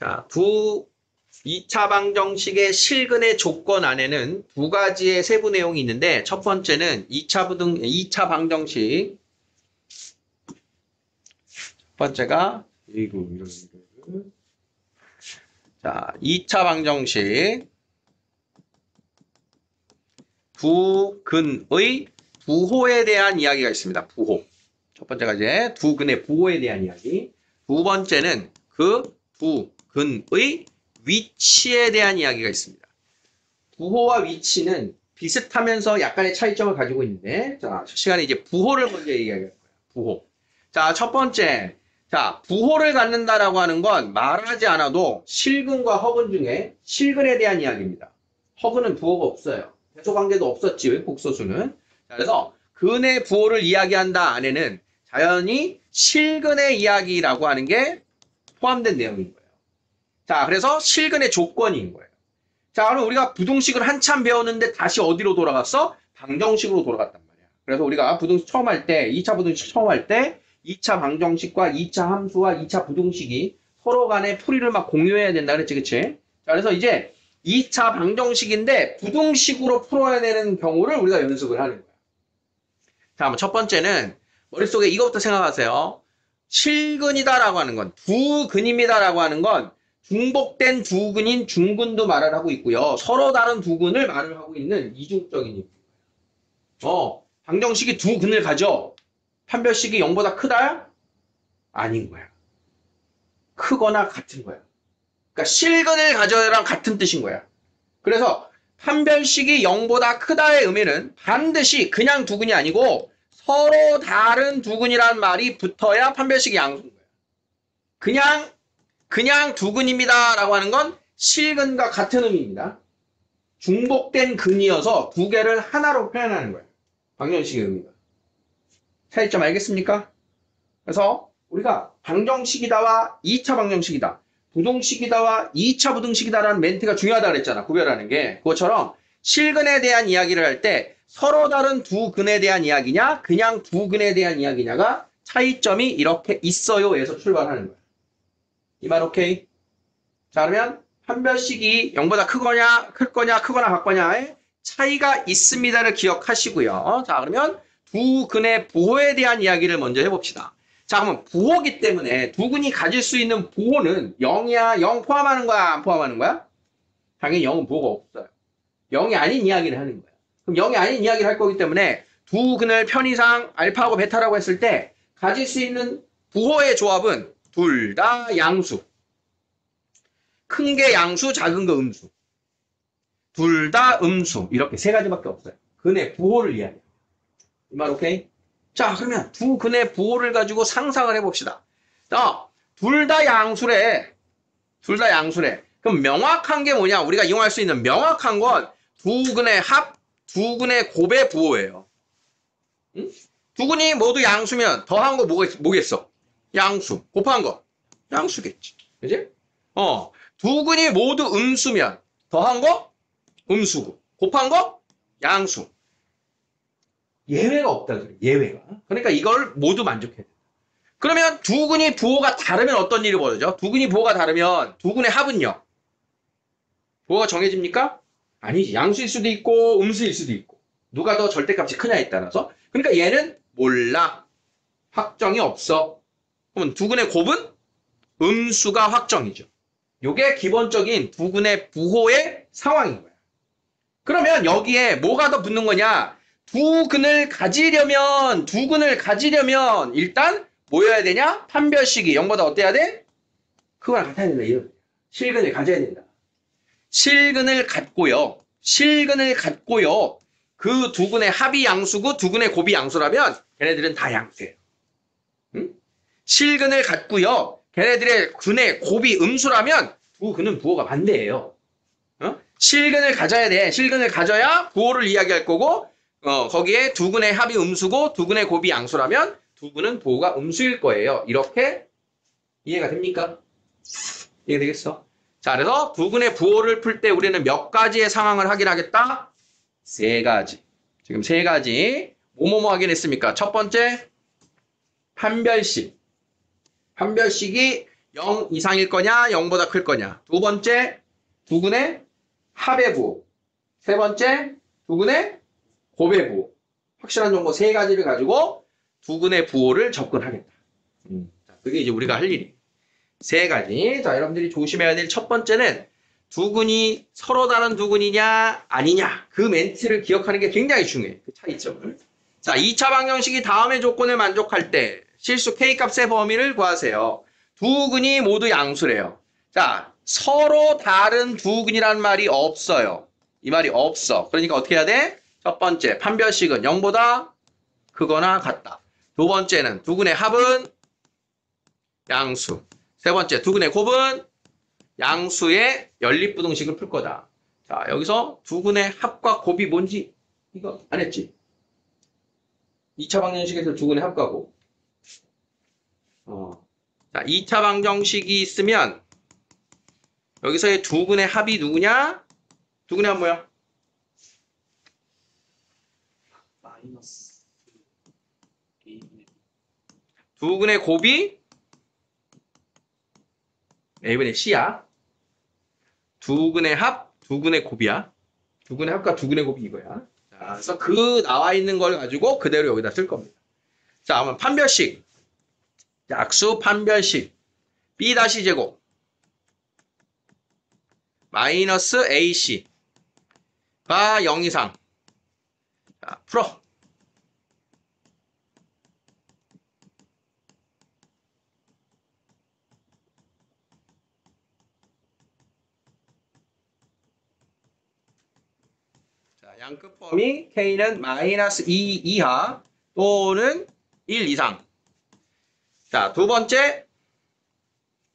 자, 2차 방정식의 실근의 조건 안에는 두 가지의 세부 내용이 있는데, 첫 번째는 2차 방정식. 첫 번째가, 자, 2차 방정식. 두 근의 부호에 대한 이야기가 있습니다. 부호. 첫 번째가 이제 두 근의 부호에 대한 이야기. 두 번째는 그 두 근의 위치에 대한 이야기가 있습니다. 부호와 위치는 비슷하면서 약간의 차이점을 가지고 있는데, 자, 시간에 이제 부호를 먼저 얘기할 거예요. 부호. 자, 첫 번째. 자, 부호를 갖는다라고 하는 건 말하지 않아도 실근과 허근 중에 실근에 대한 이야기입니다. 허근은 부호가 없어요. 해소관계도 없었지, 복소수는. 자, 그래서 근의 부호를 이야기한다 안에는 자연히 실근의 이야기라고 하는 게 포함된 내용인 거예요. 자, 그래서 실근의 조건인 거예요. 자, 그럼 우리가 부등식을 한참 배웠는데 다시 어디로 돌아갔어? 방정식으로 돌아갔단 말이야. 그래서 우리가 부등식 처음 할 때, 2차 부등식 처음 할 때 2차 방정식과 2차 함수와 2차 부등식이 서로 간에 풀이를 막 공유해야 된다 그랬지, 그치? 자, 그래서 이제 2차 방정식인데 부등식으로 풀어야 되는 경우를 우리가 연습을 하는 거야. 자, 그럼 첫 번째는 머릿속에 이것부터 생각하세요. 실근이다라고 하는 건, 두 근입니다라고 하는 건 중복된 두 근인 중근도 말을 하고 있고요. 서로 다른 두 근을 말을 하고 있는 이중적인 의미예요. 방정식이 두 근을 가져. 판별식이 0보다 크다? 아닌 거야. 크거나 같은 거야. 그러니까 실근을 가져야랑 같은 뜻인 거야. 그래서 판별식이 0보다 크다의 의미는 반드시 그냥 두 근이 아니고 서로 다른 두 근이란 말이 붙어야 판별식이 양수인 거야. 그냥 두 근입니다 라고 하는 건 실근과 같은 의미입니다. 중복된 근이어서 두 개를 하나로 표현하는 거예요. 방정식의 의미가. 차이점 알겠습니까? 그래서 우리가 방정식이다와 2차 방정식이다, 부등식이다와 2차 부등식이다라는 멘트가 중요하다 그랬잖아. 구별하는 게. 그것처럼 실근에 대한 이야기를 할 때 서로 다른 두 근에 대한 이야기냐, 그냥 두 근에 대한 이야기냐가 차이점이 이렇게 있어요에서 출발하는 거야. 이 말 오케이? 자, 그러면 판별식이 0보다 크거나 같거냐의 차이가 있습니다를 기억하시고요. 자, 그러면 두 근의 부호에 대한 이야기를 먼저 해봅시다. 자, 그러면 부호기 때문에 두 근이 가질 수 있는 부호는 0이야? 0 포함하는 거야? 안 포함하는 거야? 당연히 0은 부호가 없어요. 0이 아닌 이야기를 하는 거야. 그럼 0이 아닌 이야기를 할 거기 때문에 두 근을 편의상 알파하고 베타라고 했을 때 가질 수 있는 부호의 조합은 둘 다 양수. 큰 게 양수, 작은 거 음수. 둘 다 음수. 이렇게 세 가지밖에 없어요. 근의 부호를 이야기해요. 이 말 오케이? 자, 그러면 두 근의 부호를 가지고 상상을 해봅시다. 자, 둘 다 양수래. 둘 다 양수래. 그럼 명확한 게 뭐냐? 우리가 이용할 수 있는 명확한 건 두 근의 합, 두 근의 곱의 부호예요. 응? 두 근이 모두 양수면 더한 거 뭐겠어? 양수. 곱한 거? 양수겠지. 그지? 두 근이 모두 음수면 더한 거? 음수고. 곱한 거? 양수. 예외가 없다 그래. 예외가. 그러니까 이걸 모두 만족해야 돼. 그러면 두 근이 부호가 다르면 어떤 일이 벌어져? 두 근이 부호가 다르면 두 근의 합은요? 부호가 정해집니까? 아니지. 양수일 수도 있고 음수일 수도 있고. 누가 더 절대값이 크냐에 따라서. 그러니까 얘는 몰라. 확정이 없어. 그러면 두 근의 곱은 음수가 확정이죠. 요게 기본적인 두 근의 부호의 상황인 거야. 그러면 여기에 뭐가 더 붙는 거냐? 두 근을 가지려면 일단 뭐여야 되냐? 판별식이 0보다 어때야 돼? 그거랑 같아야 된다. 이런. 실근을 가져야 된다. 실근을 갖고요. 그 두 근의 합이 양수고 두 근의 곱이 양수라면 걔네들은 다 양수예요. 응? 실근을 갖고요. 걔네들의 근의 곱이 음수라면 두 근은 부호가 반대예요. 실근을 가져야 돼. 실근을 가져야 부호를 이야기할 거고, 거기에 두 근의 합이 음수고 두 근의 곱이 양수라면 두 근은 부호가 음수일 거예요. 이렇게 이해가 됩니까? 이해되겠어? 자, 그래서 두 근의 부호를 풀 때 우리는 몇 가지의 상황을 확인하겠다? 세 가지. 지금 세 가지. 뭐뭐뭐 확인했습니까? 첫 번째, 판별식. 판별식이 0 이상일 거냐, 0보다 클 거냐. 두 번째, 두근의 합의 부호. 세 번째, 두근의 곱의 부호. 확실한 정보 세 가지를 가지고 두근의 부호를 접근하겠다. 자, 그게 이제 우리가 할 일이. 세 가지. 자, 여러분들이 조심해야 될 첫 번째는 두근이 서로 다른 두근이냐, 아니냐. 그 멘트를 기억하는 게 굉장히 중요해. 그 차이점을. 자, 2차 방정식이 다음의 조건을 만족할 때 실수 K값의 범위를 구하세요. 두근이 모두 양수래요. 자, 서로 다른 두근이라는 말이 없어요. 이 말이 없어. 그러니까 어떻게 해야 돼? 첫 번째, 판별식은 0보다 크거나 같다. 두 번째는 두근의 합은 양수. 세 번째, 두근의 곱은 양수의 연립부등식을 풀 거다. 자, 여기서 두근의 합과 곱이 뭔지 이거 안 했지? 2차 방정식에서 두근의 합과 곱. 자, 2차 방정식이 있으면 여기서의 두근의 합이 누구냐? 두근의 합 뭐야? 마이너스 A분의 두근의 곱이 A분의 C야. 두근의 합, 두근의 곱이야. 두근의 합과 두근의 곱이 이거야. 자, 그래서 그 나와 있는 걸 가지고 그대로 여기다 쓸 겁니다. 자, 그러면 판별식. 약수 판별식. B-제곱. 마이너스 AC가 0 이상. 자, 풀어. 자, 양끝 범위 K는 마이너스 2 이하 또는 1 이상. 자, 두 번째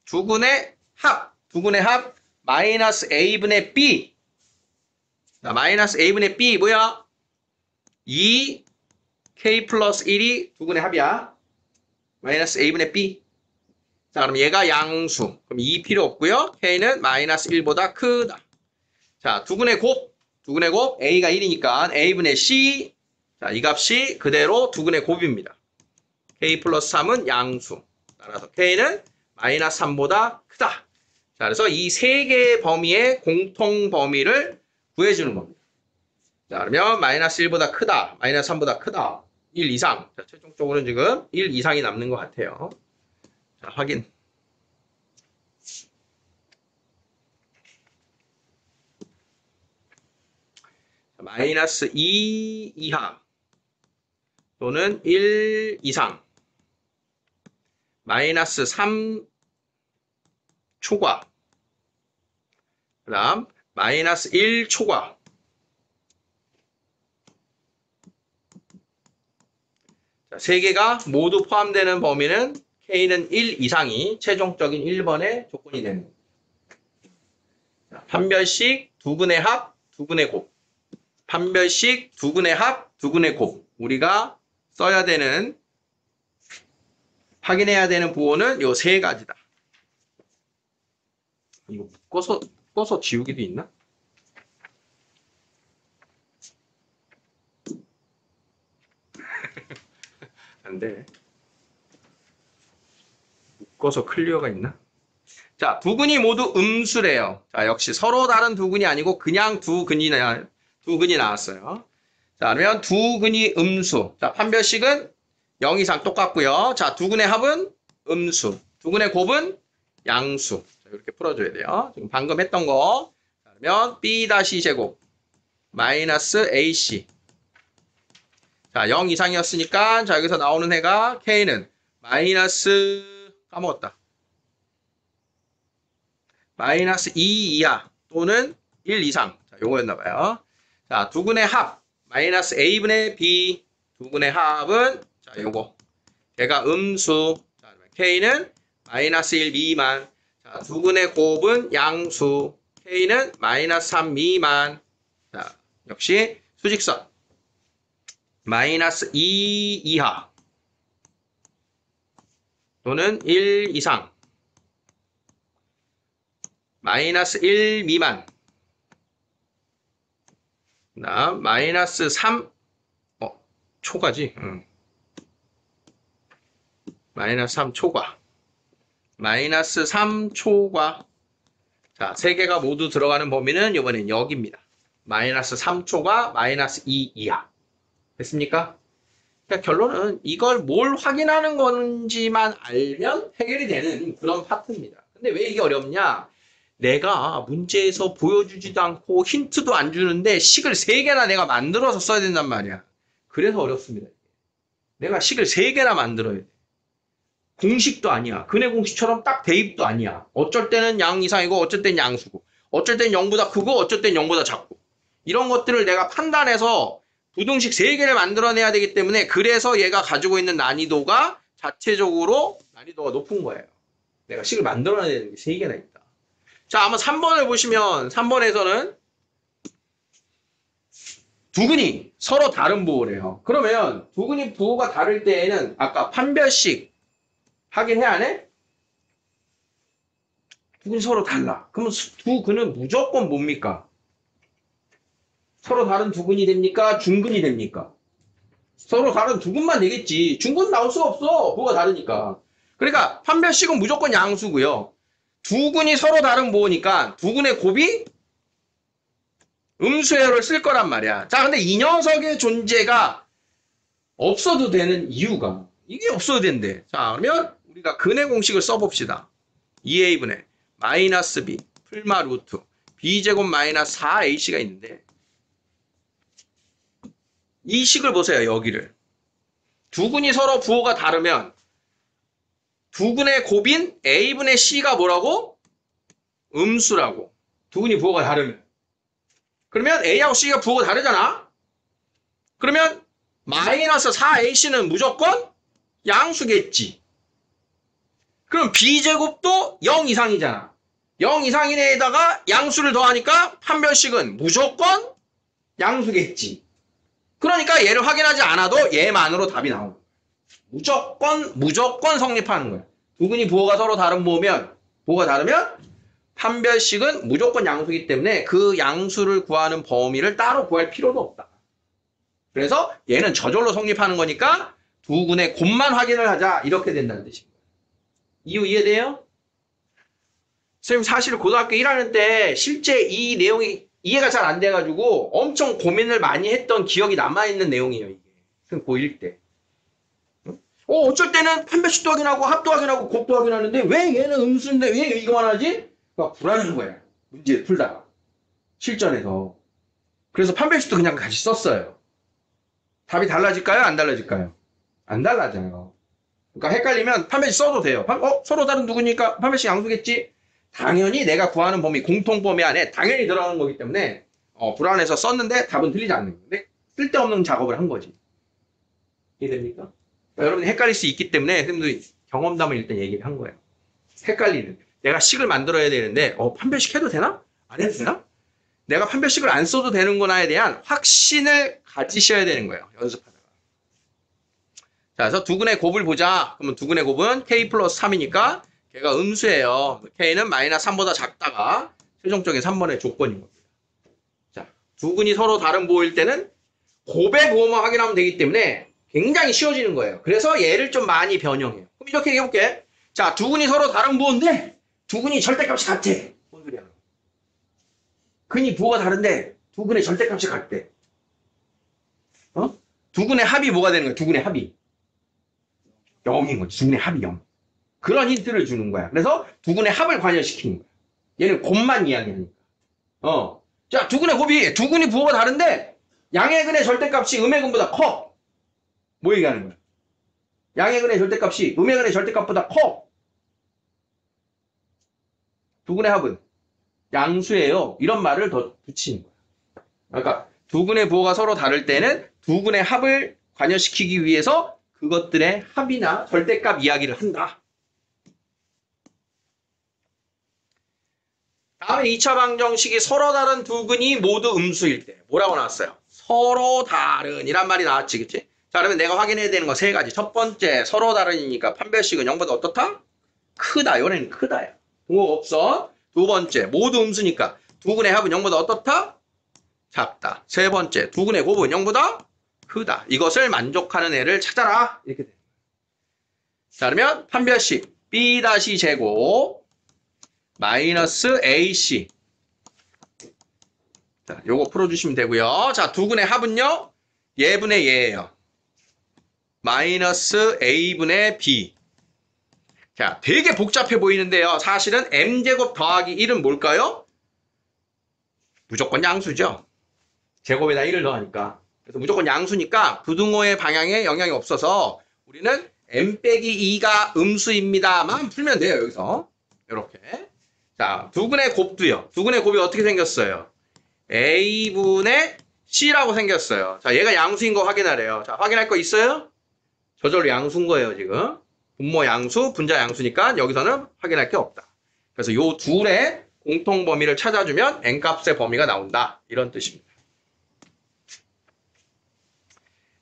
두근의 합. 두근의 합 마이너스 A분의 B. 자, 마이너스 A분의 B 뭐야? 2K 플러스 1이 두근의 합이야. 마이너스 A분의 B. 자, 그럼 얘가 양수. 그럼 2 필요 없고요. K는 마이너스 1보다 크다. 자, 두근의 곱. 두근의 곱 A가 1이니까 A분의 C. 자, 이 값이 그대로 두근의 곱입니다. K 플러스 3은 양수. 따라서 K는 마이너스 3보다 크다. 자, 그래서 이 세 개의 범위의 공통 범위를 구해주는 겁니다. 자, 그러면 마이너스 1보다 크다. 마이너스 3보다 크다. 1 이상. 자, 최종적으로는 지금 1 이상이 남는 것 같아요. 자, 확인. 자, 마이너스 2 이하 또는 1 이상. 마이너스 3 초과. 그 다음 마이너스 1 초과. 자, 세 개가 모두 포함되는 범위는 K는 1 이상이 최종적인 1번의 조건이 되는 겁니다. 자, 판별식 두근의 합, 두근의 곱. 판별식 두근의 합, 두근의 곱. 우리가 써야 되는, 확인해야 되는 부호는 요 세 가지다. 이거 묶어서 지우기도 있나? 안 돼. 묶어서 클리어가 있나? 자, 두근이 모두 음수래요. 자, 역시 서로 다른 두근이 아니고 그냥 두근이 나왔어요. 자, 그러면 두근이 음수. 자, 판별식은 0 이상 똑같고요. 자, 두근의 합은 음수. 두근의 곱은 양수. 자, 이렇게 풀어줘야 돼요. 지금 방금 했던 거. 자, 그러면 B-제곱 마이너스 AC. 자, 0 이상이었으니까 자, 여기서 나오는 해가 K는 마이너스 까먹었다. 마이너스 2 이하 또는 1 이상. 자, 요거였나봐요. 자, 두근의 합. 마이너스 A분의 B. 두근의 합은, 자, 요거. 걔가 음수. 자, K는 마이너스 1 미만. 자, 두근의 곱은 양수. K는 마이너스 3 미만. 자, 역시 수직선. 마이너스 2 이하 또는 1 이상. 마이너스 1 미만. 그다음 마이너스 3 초과지. 마이너스 3 초과. 마이너스 3초과 자, 세 개가 모두 들어가는 범위는 이번엔 여기입니다. 마이너스 3초가 마이너스 2 이하. 됐습니까? 그러니까 결론은 이걸 뭘 확인하는 건지만 알면 해결이 되는 그런 파트입니다. 근데 왜 이게 어렵냐? 내가 문제에서 보여주지도 않고 힌트도 안 주는데 식을 3개나 내가 만들어서 써야 된단 말이야. 그래서 어렵습니다. 내가 식을 3개나 만들어야 돼. 공식도 아니야. 근해 공식처럼 딱 대입도 아니야. 어쩔 때는 양 이상이고 어쩔 때는 양수고 어쩔 때는 0보다 크고 어쩔 때는 0보다 작고 이런 것들을 내가 판단해서 부등식 3개를 만들어내야 되기 때문에 그래서 얘가 가지고 있는 난이도가 자체적으로 난이도가 높은 거예요. 내가 식을 만들어내야 되는 게 3개나 있다. 자, 한번 3번을 보시면 3번에서는 두근이 서로 다른 부호래요. 그러면 두근이 부호가 다를 때에는 아까 판별식 하긴 해야 하네? 두근이 서로 달라. 그러면 두근은 무조건 뭡니까? 서로 다른 두근이 됩니까? 중근이 됩니까? 서로 다른 두근만 되겠지. 중근 나올 수가 없어. 부호가 다르니까. 그러니까 판별식은 무조건 양수고요. 두근이 서로 다른 부호니까 두근의 곱이 음수회로를 쓸 거란 말이야. 자, 근데 이 녀석의 존재가 없어도 되는 이유가 이게 없어도 된대. 자, 그러면 우리가 근해 공식을 써봅시다. 2a분의 마이너스 b 풀마 루트 b제곱 마이너스 4ac가 있는데 이 식을 보세요. 여기를. 두근이 서로 부호가 다르면 두근의 곱인 a분의 c가 뭐라고? 음수라고. 두근이 부호가 다르면. 그러면 a하고 c가 부호가 다르잖아. 그러면 마이너스 4ac는 무조건 양수겠지. 그럼 b제곱도 0 이상이잖아. 0 이상인 애에다가 양수를 더하니까 판별식은 무조건 양수겠지. 그러니까 얘를 확인하지 않아도 얘만으로 답이 나오는 거야. 무조건 성립하는 거야. 두근이 부호가 서로 다른 부호가 다르면 판별식은 무조건 양수이기 때문에 그 양수를 구하는 범위를 따로 구할 필요도 없다. 그래서 얘는 저절로 성립하는 거니까 두근의 곱만 확인을 하자 이렇게 된다는 뜻입니다. 이유 이해돼요? 선생님 사실 고등학교 1학년 때 실제 이 내용이 이해가 잘 안 돼가지고 엄청 고민을 많이 했던 기억이 남아있는 내용이에요. 이게 고1 때. 어쩔 때는 판별식도 확인하고 합도 확인하고 곱도 확인하는데 왜 얘는 음수인데 왜 이거만 하지? 그러니까 불안한 거야. 문제 풀다가. 실전에서. 그래서 판별식도 그냥 같이 썼어요. 답이 달라질까요? 안 달라질까요? 안 달라져요. 그러니까 헷갈리면 판별식 써도 돼요. 서로 다른 누구니까 판별식 양수겠지? 당연히 내가 구하는 범위, 공통 범위 안에 당연히 들어가는 거기 때문에 불안해서 썼는데 답은 틀리지 않는 건데 쓸데없는 작업을 한 거지. 이해됩니까? 그러니까 여러분이 헷갈릴 수 있기 때문에 선생님도 경험담을 일단 얘기를 한 거예요. 헷갈리는. 내가 식을 만들어야 되는데 판별식 해도 되나? 안 해도 되나? 내가 판별식을 안 써도 되는구나에 대한 확신을 가지셔야 되는 거예요. 연습하다가. 자, 그래서 두근의 곱을 보자. 그러면 두근의 곱은 k 플러스 3이니까 걔가 음수예요. k는 마이너스 3보다 작다가 최종적인 3번의 조건인 겁니다. 자, 두근이 서로 다른 부호일 때는 곱의 부호만 확인하면 되기 때문에 굉장히 쉬워지는 거예요. 그래서 얘를 좀 많이 변형해요. 그럼 이렇게 얘기해볼게. 자, 두근이 서로 다른 부호인데 두근이 절대값이 같아. 뭔 소리야? 근이 부호가 다른데 두근의 절대값이 같대. 두근의 합이 뭐가 되는 거야? 두근의 합이 0인 거지. 두근의 합이 0. 그런 힌트를 주는 거야. 그래서 두근의 합을 관여시키는 거야. 얘는 곱만 이야기하니까. 자, 두근이 부호가 다른데 양의 근의 절대값이 음의 근보다 커. 뭐 얘기하는 거야? 양의 근의 절대값이 음의 근의 절대값보다 커. 두근의 합은 양수예요. 이런 말을 더 붙이는 거야. 그러니까 두근의 부호가 서로 다를 때는 두근의 합을 관여시키기 위해서 그것들의 합이나 절대값 이야기를 한다. 다음에 2차 방정식이 서로 다른 두근이 모두 음수일 때 뭐라고 나왔어요? 서로 다른이란 말이 나왔지, 그치? 자, 그러면 내가 확인해야 되는 거 3가지. 첫 번째, 서로 다른이니까 판별식은 0보다 어떻다? 크다. 이번에는 크다야. 동호가 없어. 두 번째, 모두 음수니까 두근의 합은 0보다 어떻다? 작다. 세 번째, 두근의 곱은 0보다 크다. 이것을 만족하는 애를 찾아라. 이렇게 돼. 자, 그러면 판별식 B 다시 제곱 마이너스 AC. 자, 요거 풀어주시면 되고요. 자, 두 근의 합은요. 얘분의 얘예요. 마이너스 A분의 B. 자, 되게 복잡해 보이는데요. 사실은 M제곱 더하기 1은 뭘까요? 무조건 양수죠. 제곱에다 1을 더하니까. 그래서 무조건 양수니까 부등호의 방향에 영향이 없어서 우리는 M 빼기 2가 음수입니다만 풀면 돼요. 여기서. 이렇게. 자, 두 근의 곱도요. 두 근의 곱이 어떻게 생겼어요? A분의 C라고 생겼어요. 자, 얘가 양수인 거 확인하래요. 자, 확인할 거 있어요? 저절로 양수인 거예요, 지금. 분모 양수, 분자 양수니까 여기서는 확인할 게 없다. 그래서 요 둘의 공통 범위를 찾아주면 n값의 범위가 나온다. 이런 뜻입니다.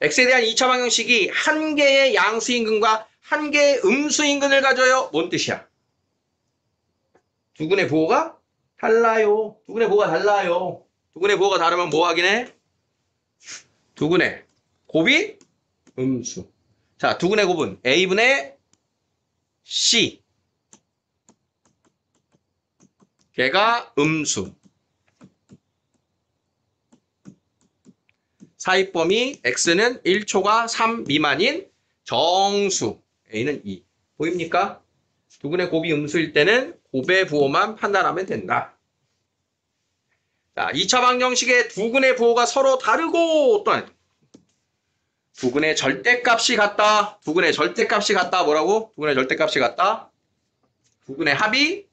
x에 대한 2차 방정식이 한 개의 양수인근과 한 개의 음수인근을 가져요. 뭔 뜻이야? 두 근의 부호가 달라요. 두 근의 부호가 달라요. 두 근의 부호가 다르면 뭐 확인해? 두 근의 곱이 음수. 자, 두 근의 곱은 A분의 C. 걔가 음수. 사입범위 x는 1초가 3 미만인 정수. a는 2. 보입니까? 두 근의 곱이 음수일 때는 곱의 부호만 판단하면 된다. 자, 2차 방정식의 두 근의 부호가 서로 다르고 또한 두 근의 절대값이 같다. 두 근의 절대값이 같다. 뭐라고? 두 근의 절대값이 같다. 두 근의 합이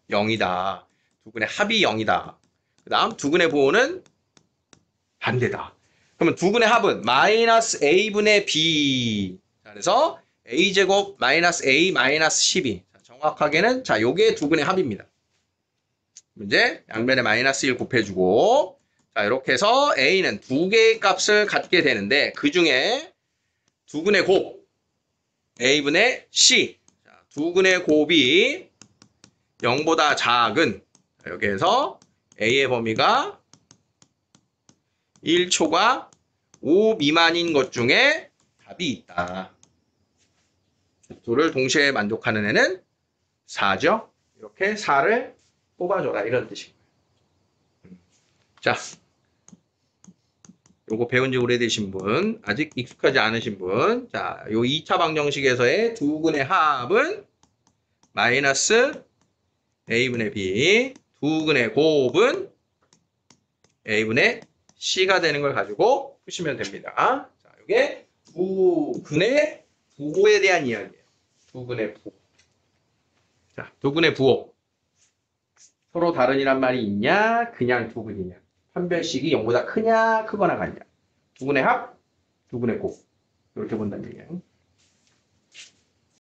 0이다. 두 근의 합이 0이다. 그 다음 두 근의 부호는 반대다. 그러면 두 근의 합은 마이너스 a분의 b. 자, 그래서 a제곱 마이너스 a 마이너스 12. 자, 정확하게는 자, 요게 두 근의 합입니다. 이제 양변에 마이너스 1 곱해주고 자, 이렇게 해서 a는 두 개의 값을 갖게 되는데 그 중에 두 근의 곱 a분의 c. 자, 두 근의 곱이 0보다 작은 자, 여기에서 a의 범위가 1초가 5 미만인 것 중에 답이 있다. 둘을 동시에 만족하는 애는 4죠. 이렇게 4를 뽑아줘라 이런 뜻이고요. 자, 요거 배운 지 오래되신 분, 아직 익숙하지 않으신 분, 자, 요 2차 방정식에서의 두 근의 합은 마이너스 a분의 b, 두 근의 곱은 a분의 c가 되는 걸 가지고 푸시면 됩니다. 자, 이게 두 근의 부호에 대한 이야기예요. 두 근의 부호. 자, 두 근의 부호. 서로 다른이란 말이 있냐? 그냥 두 근이냐? 판별식이 0보다 크냐? 크거나 같냐? 두 근의 합, 두 근의 곱. 이렇게 본다는 얘기예요.